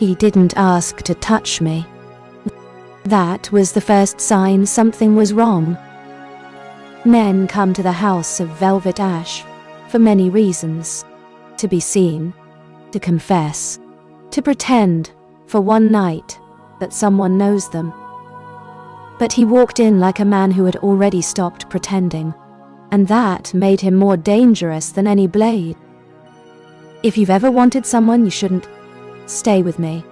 He didn't ask to touch me. That was the first sign something was wrong. Men come to the house of velvet ash for many reasons. To be seen, to confess, to pretend for one night that someone knows them. But he walked in like a man who had already stopped pretending, and that made him more dangerous than any blade. If you've ever wanted someone you shouldn't, stay with me.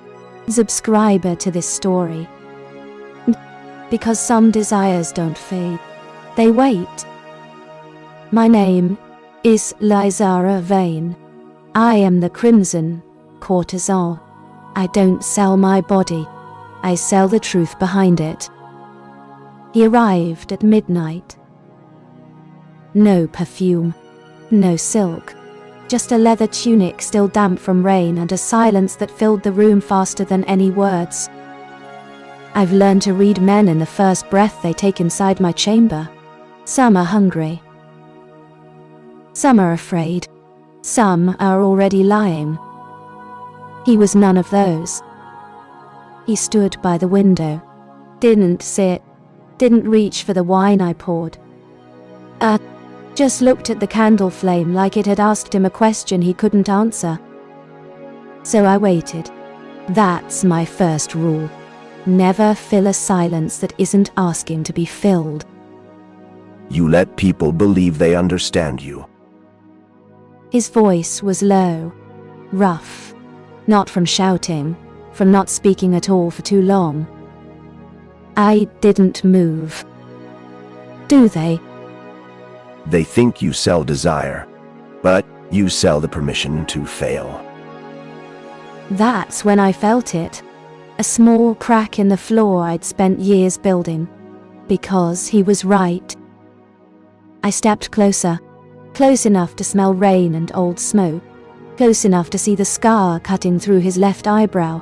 Subscribe to this story. Because some desires don't fade, they wait. My name is Lysara Veyne. I am the crimson courtesan. I don't sell my body, I sell the truth behind it. He arrived at midnight. No perfume, no silk, just a leather tunic still damp from rain and a silence that filled the room faster than any words. I've learned to read men in the first breath they take inside my chamber. Some are hungry. Some are afraid. Some are already lying. He was none of those. He stood by the window, didn't sit, didn't reach for the wine I poured. Just looked at the candle flame like it had asked him a question he couldn't answer. So I waited. That's my first rule. Never fill a silence that isn't asking to be filled. You let people believe they understand you. His voice was low, rough, not from shouting, from not speaking at all for too long. I didn't move. Do they? They think you sell desire, but you sell the permission to fail. That's when I felt it. A small crack in the floor I'd spent years building. Because he was right. I stepped closer, close enough to smell rain and old smoke, close enough to see the scar cutting through his left eyebrow.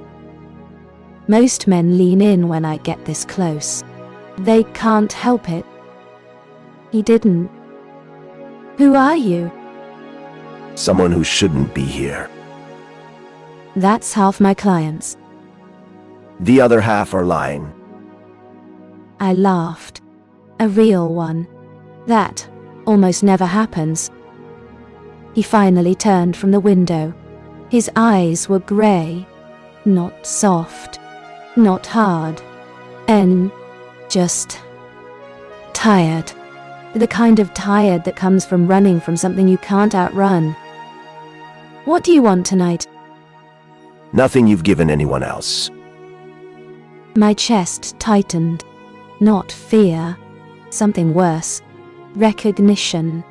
Most men lean in when I get this close. They can't help it. He didn't. Who are you? Someone who shouldn't be here. That's half my clients. The other half are lying. I laughed. A real one. That almost never happens. He finally turned from the window. His eyes were grey, not soft, not hard, and just tired. The kind of tired that comes from running from something you can't outrun. What do you want tonight? Nothing you've given anyone else. My chest tightened. Not fear. Something worse. Recognition.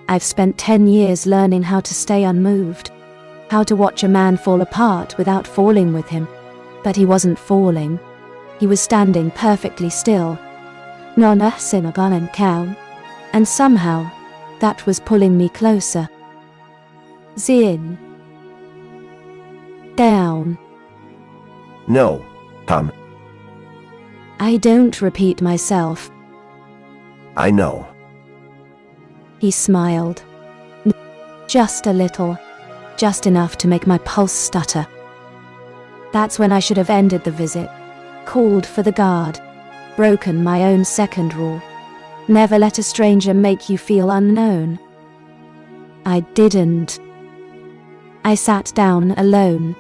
I've spent 10 years learning how to stay unmoved. How to watch a man fall apart without falling with him. But he wasn't falling. He was standing perfectly still. Nona Sinagan Cow. And somehow, that was pulling me closer. Zin. Down. No, Tom. I don't repeat myself. I know. He smiled. Just a little. Just enough to make my pulse stutter. That's when I should have ended the visit. Called for the guard. Broken my own second rule. Never let a stranger make you feel unknown. I didn't. I sat down alone.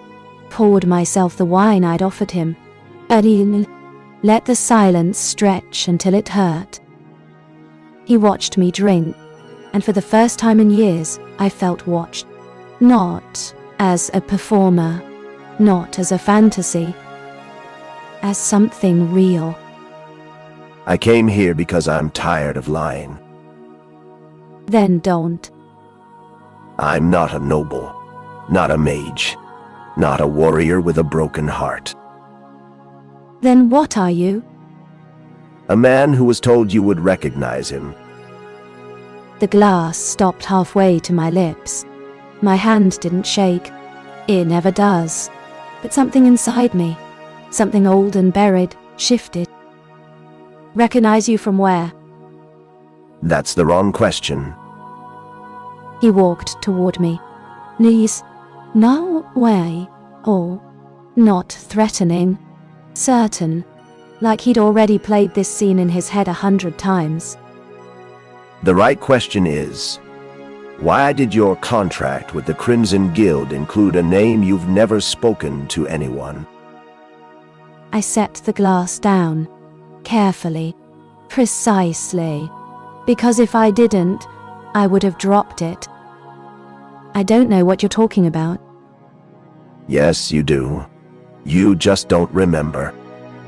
Poured myself the wine I'd offered him. Let the silence stretch until it hurt. He watched me drink, and for the first time in years, I felt watched. Not as a performer, not as a fantasy, as something real. I came here because I'm tired of lying. Then don't. I'm not a noble, not a mage, not a warrior with a broken heart. Then what are you? A man who was told you would recognize him. The glass stopped halfway to my lips. My hand didn't shake. It never does. But something inside me, something old and buried, shifted. Recognize you from where? That's the wrong question. He walked toward me. Knees, no way, or Not threatening. Certain. Like he'd already played this scene in his head 100 times. The right question is, why did your contract with the Crimson Guild include a name you've never spoken to anyone? I set the glass down. Carefully. Precisely. Because if I didn't, I would have dropped it. I don't know what you're talking about. Yes, you do. You just don't remember.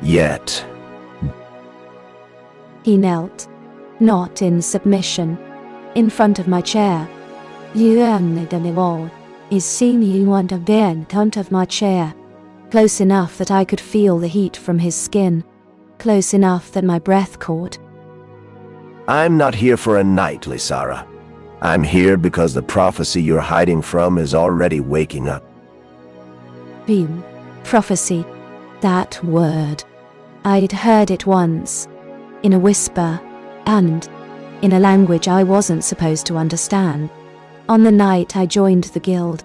Yet. He knelt. Not in submission. In front of my chair. You is seeing you want to be in front of my chair. Close enough that I could feel the heat from his skin. Close enough that my breath caught. I'm not here for a night, Lysara. I'm here because the prophecy you're hiding from is already waking up. Boom. Prophecy. That word. I'd heard it once. In a whisper. And in a language I wasn't supposed to understand. On the night I joined the guild.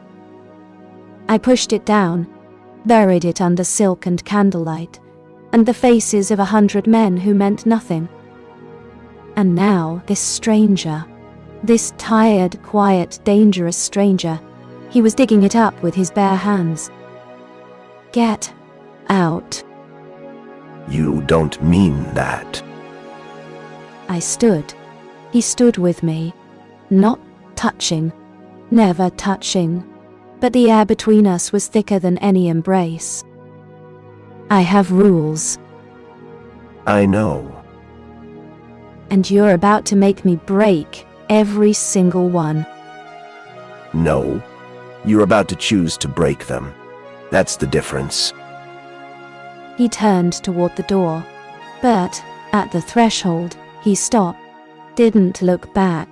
I pushed it down. Buried it under silk and candlelight. And the faces of 100 men who meant nothing. And now this stranger. This tired, quiet, dangerous stranger. He was digging it up with his bare hands. Get out. You don't mean that. I stood. He stood with me. Not touching. Never touching. But the air between us was thicker than any embrace. I have rules. I know. And you're about to make me break every single one. No. You're about to choose to break them. That's the difference. He turned toward the door. But, at the threshold, he stopped. Didn't look back.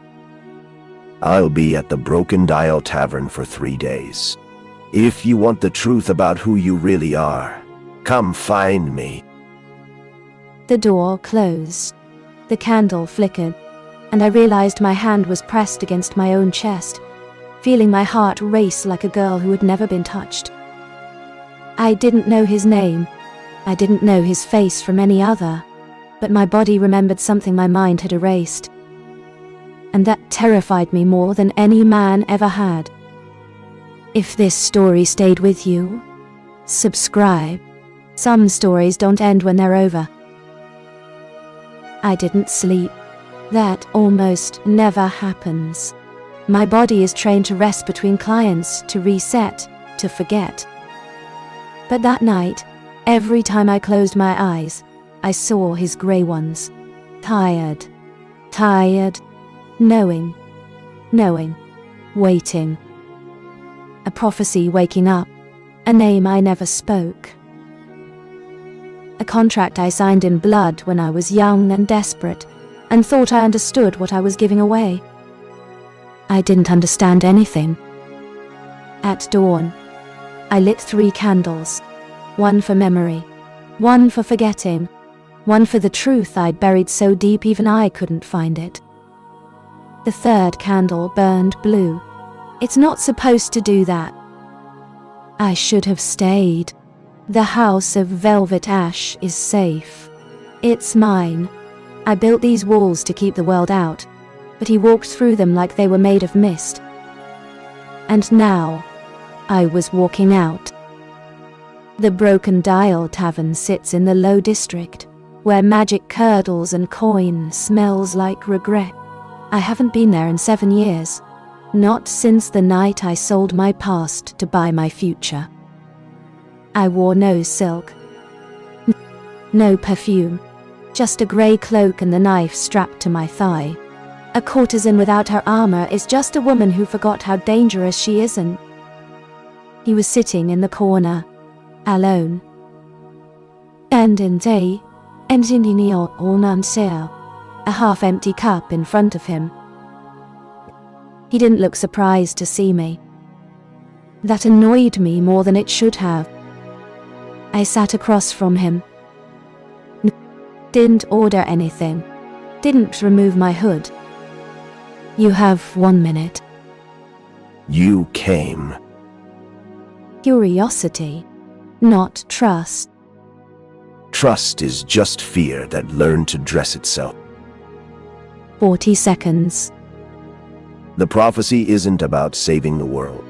I'll be at the Broken Dial Tavern for 3 days. If you want the truth about who you really are, come find me. The door closed. The candle flickered, and I realized my hand was pressed against my own chest, feeling my heart race like a girl who had never been touched. I didn't know his name. I didn't know his face from any other, but my body remembered something my mind had erased. And that terrified me more than any man ever had. If this story stayed with you, subscribe. Some stories don't end when they're over. I didn't sleep. That almost never happens. My body is trained to rest between clients, to reset, to forget. But that night, every time I closed my eyes, I saw his grey ones. Tired. Tired. Knowing. Waiting. A prophecy waking up. A name I never spoke. A contract I signed in blood when I was young and desperate, and thought I understood what I was giving away. I didn't understand anything. At dawn, I lit 3 candles. One for memory. One for forgetting. One for the truth I'd buried so deep even I couldn't find it. The 3rd candle burned blue. It's not supposed to do that. I should have stayed. The house of velvet ash is safe. It's mine. I built these walls to keep the world out, but he walked through them like they were made of mist. And now, I was walking out. The Broken Dial Tavern sits in the Low District, where magic curdles and coin smells like regret. I haven't been there in 7 years. Not since the night I sold my past to buy my future. I wore no silk. No perfume. Just a grey cloak and the knife strapped to my thigh. A courtesan without her armor is just a woman who forgot how dangerous she isn't. He was sitting in the corner, alone. And in day, and in a half-empty cup in front of him. He didn't look surprised to see me. That annoyed me more than it should have. I sat across from him. Didn't order anything. Didn't remove my hood. You have 1 minute. You came. Curiosity. not trust. Trust is just fear that learned to dress itself. 40 seconds. The prophecy isn't about saving the world.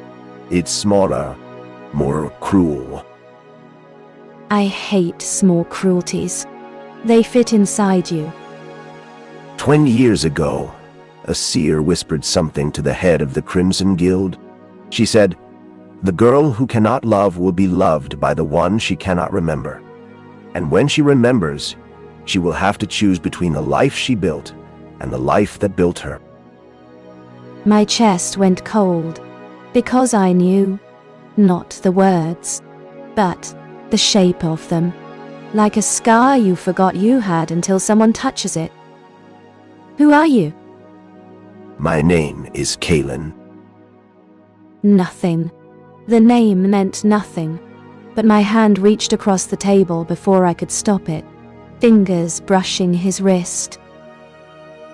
It's smaller, more cruel. I hate small cruelties. They fit inside you. 20 years ago, a seer whispered something to the head of the Crimson Guild. She said, "The girl who cannot love will be loved by the one she cannot remember. And when she remembers, she will have to choose between the life she built and the life that built her." My chest went cold, because I knew, not the words, but the shape of them, like a scar you forgot you had until someone touches it. Who are you? My name is Kalen. Nothing. The name meant nothing, but my hand reached across the table before I could stop it, fingers brushing his wrist.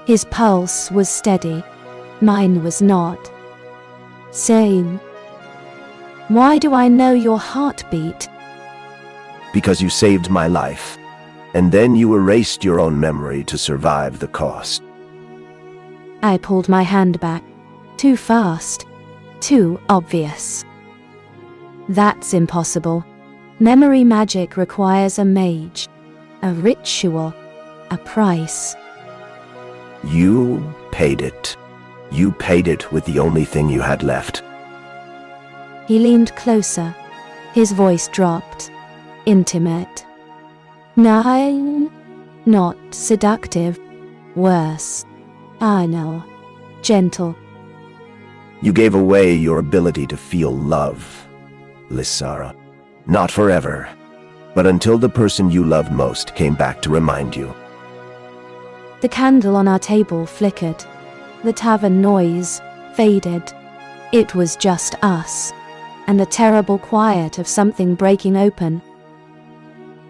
His pulse was steady. Mine was not. Same. Why do I know your heartbeat? Because you saved my life, and then you erased your own memory to survive the cost. I pulled my hand back. Too fast. Too obvious. That's impossible. Memory magic requires a mage, a ritual, a price. You paid it. You paid it with the only thing you had left. He leaned closer. His voice dropped. Intimate. Nine. Not seductive. Worse. I know. Gentle. You gave away your ability to feel love, Lysara. Not forever, but until the person you loved most came back to remind you. The candle on our table flickered. The tavern noise faded. It was just us, and the terrible quiet of something breaking open.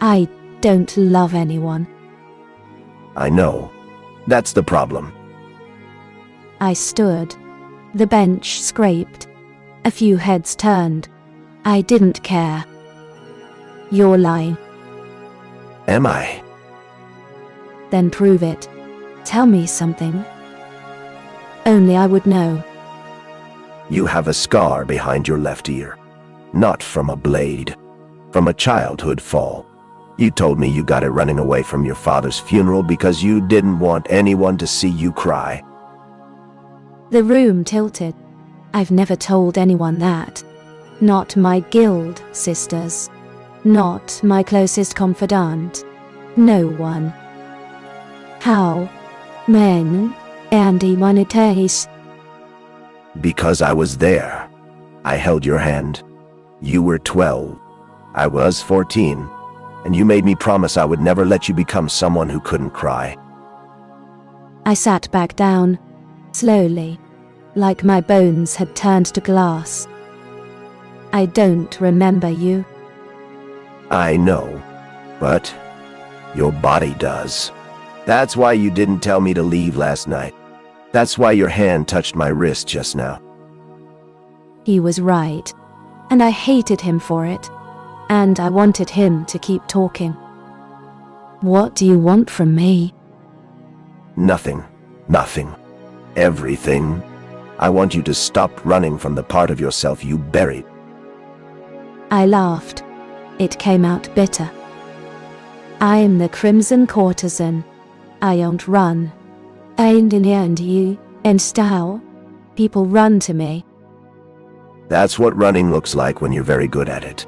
I don't love anyone. I know. That's the problem. I stood. The bench scraped. A few heads turned. I didn't care. You're lying. Am I? Then prove it. Tell me something. Only I would know. You have a scar behind your left ear. Not from a blade. From a childhood fall. You told me you got it running away from your father's funeral because you didn't want anyone to see you cry. The room tilted. I've never told anyone that. Not my guild sisters. Not my closest confidant. No one. How? Men? Andy Romantasy. Because I was there. I held your hand. You were 12. I was 14. And you made me promise I would never let you become someone who couldn't cry. I sat back down, slowly, like my bones had turned to glass. I don't remember you. I know, but your body does. That's why you didn't tell me to leave last night. That's why your hand touched my wrist just now. He was right, and I hated him for it, and I wanted him to keep talking. What do you want from me? Nothing. Nothing. Everything. I want you to stop running from the part of yourself you buried. I laughed. It came out bitter. I'm the Crimson Courtesan. I don't run. And in the end you, and style, people run to me. That's what running looks like when you're very good at it.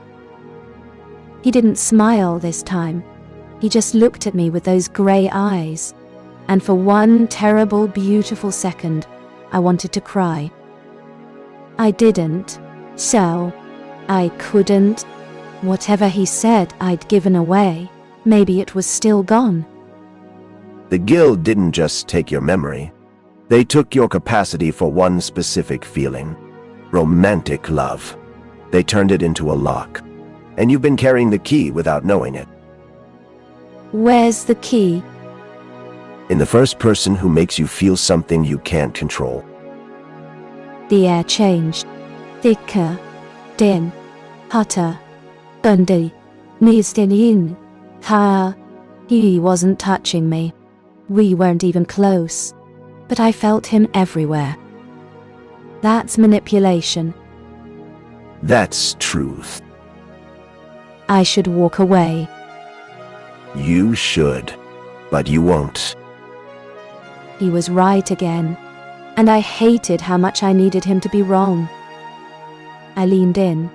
He didn't smile this time. He just looked at me with those grey eyes. And for one terrible, beautiful second, I wanted to cry. I didn't. So, I couldn't. Whatever he said I'd given away, maybe it was still gone. The guild didn't just take your memory. They took your capacity for one specific feeling. Romantic love. They turned it into a lock. And you've been carrying the key without knowing it. Where's the key? In the first person who makes you feel something you can't control. The air changed. Thicker. Dim. Hotter. Gundy. Nistinin. Ha. He wasn't touching me. We weren't even close. But I felt him everywhere. That's manipulation. That's truth. I should walk away. You should, but you won't. He was right again, and I hated how much I needed him to be wrong. I leaned in,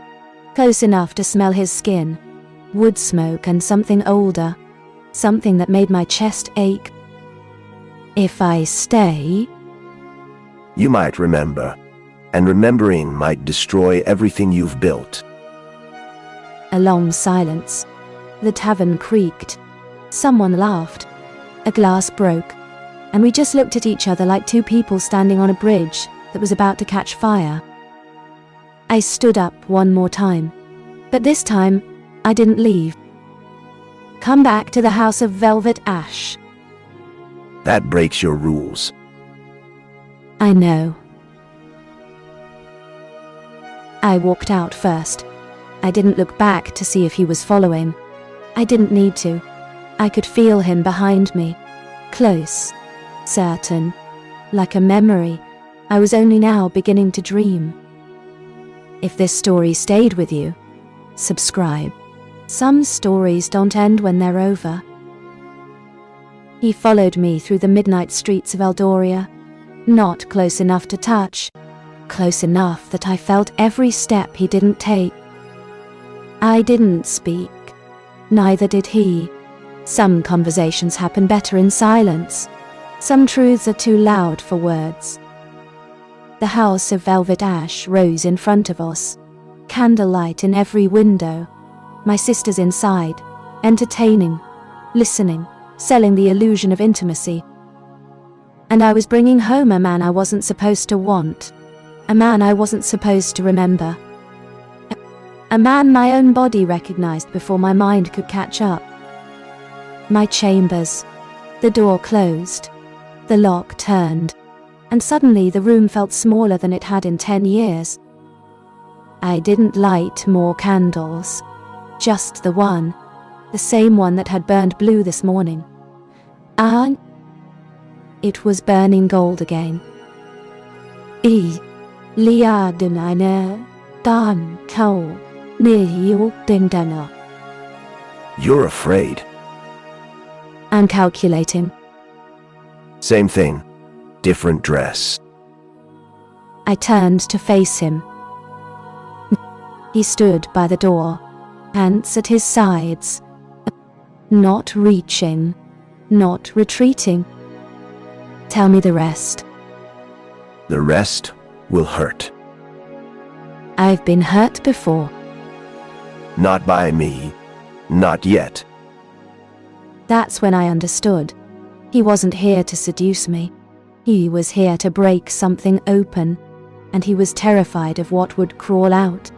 close enough to smell his skin, wood smoke and something older, something that made my chest ache. If I stay... You might remember, and remembering might destroy everything you've built. A long silence. The tavern creaked. Someone laughed. A glass broke, and we just looked at each other like two people standing on a bridge that was about to catch fire. I stood up one more time, but this time I didn't leave. Come back to the House of Velvet Ash. That breaks your rules. I know. I walked out first. I didn't look back to see if he was following. I didn't need to. I could feel him behind me. Close. Certain. Like a memory. I was only now beginning to dream. If this story stayed with you, subscribe. Some stories don't end when they're over. He followed me through the midnight streets of Eldoria. Not close enough to touch. Close enough that I felt every step he didn't take. I didn't speak. Neither did he. Some conversations happen better in silence. Some truths are too loud for words. The House of Velvet Ash rose in front of us. Candlelight in every window. My sisters inside, entertaining, listening, selling the illusion of intimacy. And I was bringing home a man I wasn't supposed to want. A man I wasn't supposed to remember. A man my own body recognized before my mind could catch up. My chambers. The door closed. The lock turned. And suddenly the room felt smaller than it had in 10 years. I didn't light more candles. Just the one. The same one that had burned blue this morning. And it was burning gold again. Liadenine dan kau dindana. You're afraid. I'm calculating. Same thing. Different dress. I turned to face him. He stood by the door, pants at his sides. Not reaching. Not retreating. Tell me the rest. The rest will hurt. I've been hurt before. Not by me. Not yet. That's when I understood. He wasn't here to seduce me. He was here to break something open, and he was terrified of what would crawl out.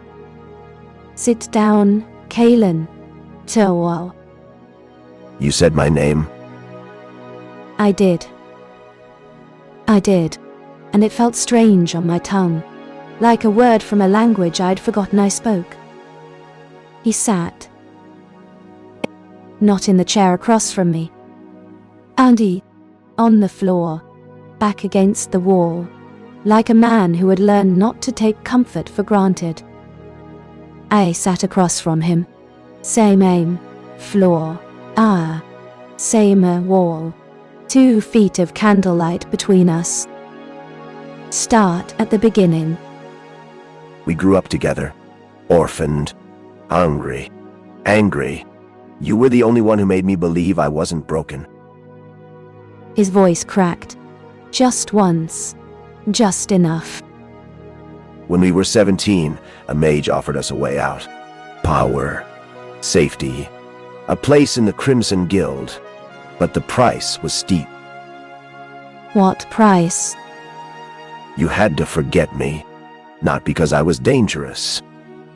Sit down, Kaelin. Towal. You said my name? I did. And it felt strange on my tongue, like a word from a language I'd forgotten I spoke. He sat. Not in the chair across from me. Andy, on the floor, back against the wall, like a man who had learned not to take comfort for granted. I sat across from him. Same aim, floor, same wall. 2 feet of candlelight between us. Start at the beginning. We grew up together. Orphaned. Hungry. Angry. You were the only one who made me believe I wasn't broken. His voice cracked. Just once. Just enough. When we were 17, a mage offered us a way out. Power. Safety. A place in the Crimson Guild. But the price was steep. What price? You had to forget me. Not because I was dangerous.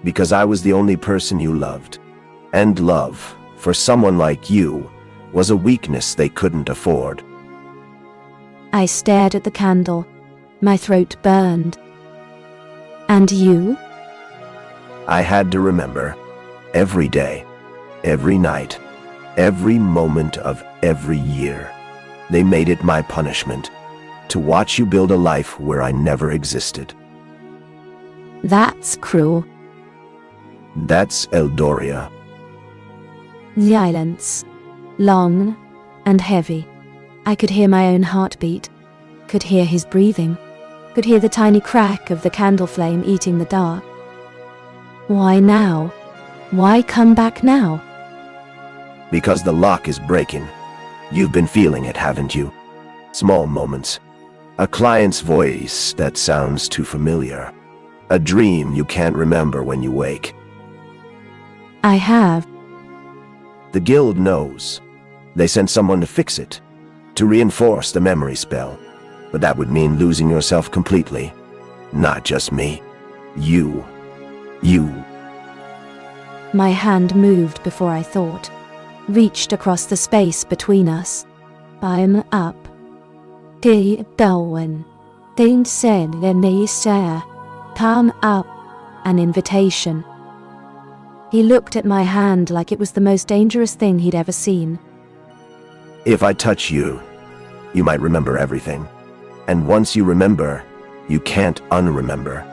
Because I was the only person you loved. And love, for someone like you, was a weakness they couldn't afford. I stared at the candle. My throat burned. And you? I had to remember. Every day, every night, every moment of every year. They made it my punishment to watch you build a life where I never existed. That's cruel. That's Eldoria. Silence. Long and heavy. I could hear my own heartbeat, could hear his breathing, could hear the tiny crack of the candle flame eating the dark. Why now? Why come back now? Because the lock is breaking. You've been feeling it, haven't you? Small moments. A client's voice that sounds too familiar. A dream you can't remember when you wake. I have. The guild knows. They sent someone to fix it, to reinforce the memory spell. But that would mean losing yourself completely. Not just me. You. My hand moved before I thought, reached across the space between us. I'm up. Ti Bowen. Thing said Lysara. Come up. An invitation. He looked at my hand like it was the most dangerous thing he'd ever seen. If I touch you, you might remember everything. And once you remember, you can't unremember.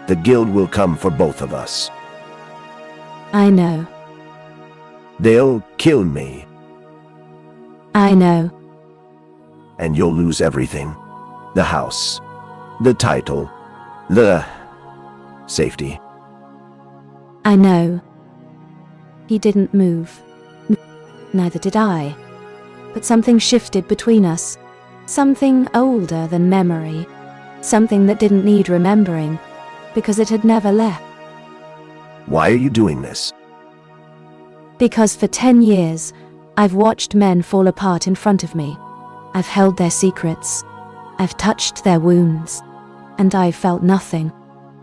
The guild will come for both of us. I know. They'll kill me. I know. And you'll lose everything. The house. The title. The safety. I know. He didn't move. Neither did I. But something shifted between us. Something older than memory. Something that didn't need remembering, because it had never left. Why are you doing this? Because for 10 years, I've watched men fall apart in front of me. I've held their secrets. I've touched their wounds. And I've felt nothing.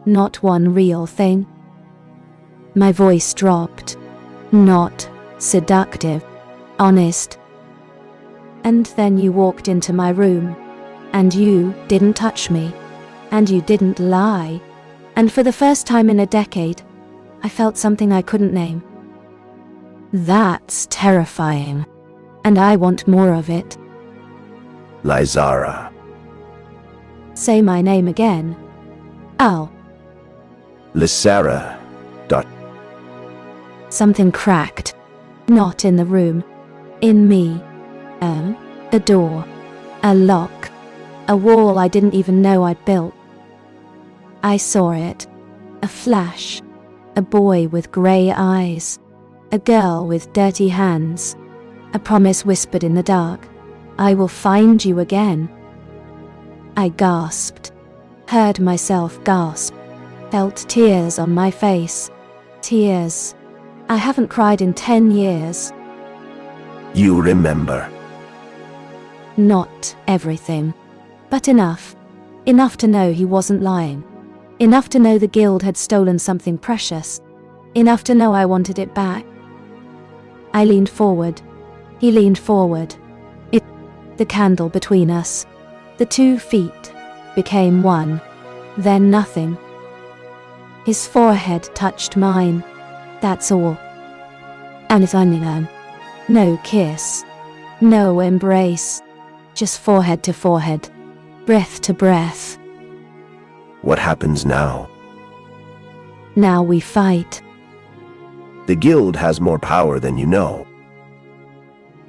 Not one real thing. My voice dropped. Not seductive. Honest. And then you walked into my room. And you didn't touch me. And you didn't lie. And for the first time in a decade, I felt something I couldn't name. That's terrifying. And I want more of it. Lysara. Say my name again. Oh. Lysara. Something cracked. Not in the room. In me. A door. A lock. A wall I didn't even know I'd built. I saw it. A flash. A boy with grey eyes. A girl with dirty hands. A promise whispered in the dark. I will find you again. I gasped. Heard myself gasp. Felt tears on my face. Tears. I haven't cried in 10 years. You remember. Not everything. But enough. Enough to know he wasn't lying. Enough to know the guild had stolen something precious. Enough to know I wanted it back. I leaned forward. He leaned forward. The candle between us. The 2 feet became one. Then nothing. His forehead touched mine. That's all. And it's only then. No kiss. No embrace. Just forehead to forehead. Breath to breath. What happens now? Now we fight. The guild has more power than you know.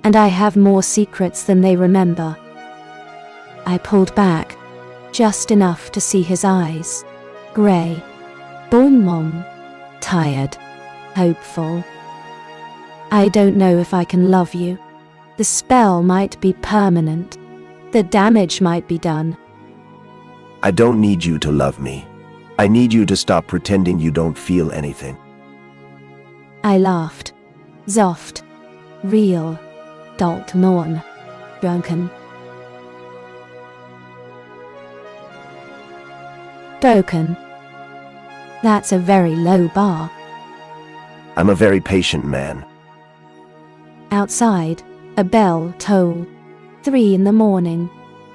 And I have more secrets than they remember. I pulled back, just enough to see his eyes. Grey. Bonbon. Tired. Hopeful. I don't know if I can love you. The spell might be permanent. The damage might be done. I don't need you to love me. I need you to stop pretending you don't feel anything. I laughed. Soft. Real. Dalt morn. Drunken. Broken. That's a very low bar. I'm a very patient man. Outside, a bell tolled. 3 in the morning.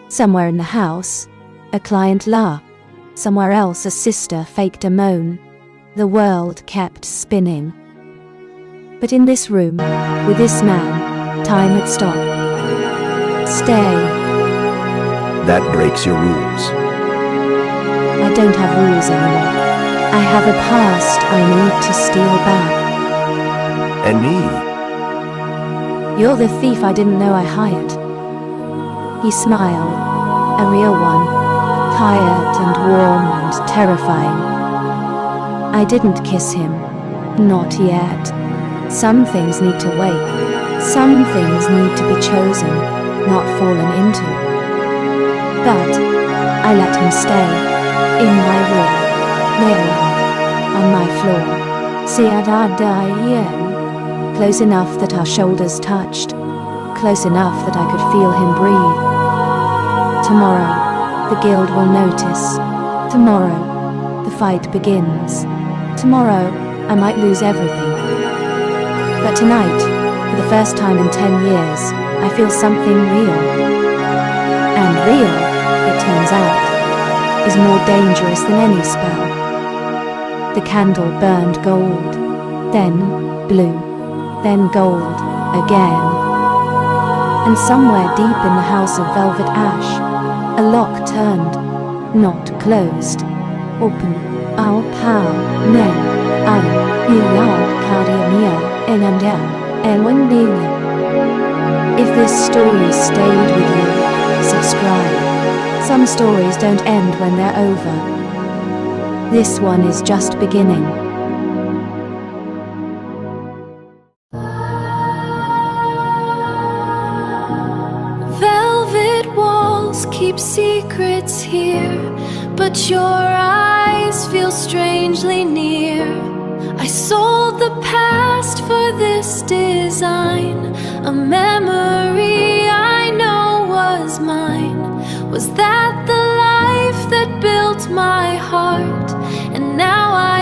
Somewhere in the house, a client laughed. Somewhere else a sister faked a moan. The world kept spinning. But in this room, with this man, time had stopped. Stay. That breaks your rules. I don't have rules anymore. I have a past I need to steal back. And me? You're the thief I didn't know I hired. He smiled, a real one, tired and warm and terrifying. I didn't kiss him, not yet. Some things need to wait. Some things need to be chosen, not fallen into. But I let him stay, in my room, there, on my floor. Close enough that our shoulders touched, close enough that I could feel him breathe. Tomorrow, the guild will notice. Tomorrow, the fight begins. Tomorrow, I might lose everything. But tonight, for the first time in 10 years, I feel something real. And real, it turns out, is more dangerous than any spell. The candle burned gold, then blue, then gold, again. And somewhere deep in the house of velvet ash, a lock turned, not closed, open. Al pow, nen, al, yal, cardia If this story stayed with you, subscribe. Some stories don't end when they're over. This one is just beginning. Velvet walls keep secrets here, but your eyes feel strangely near. I sold the past for this design, a memory I know was mine. Was that the life that built my heart? And now I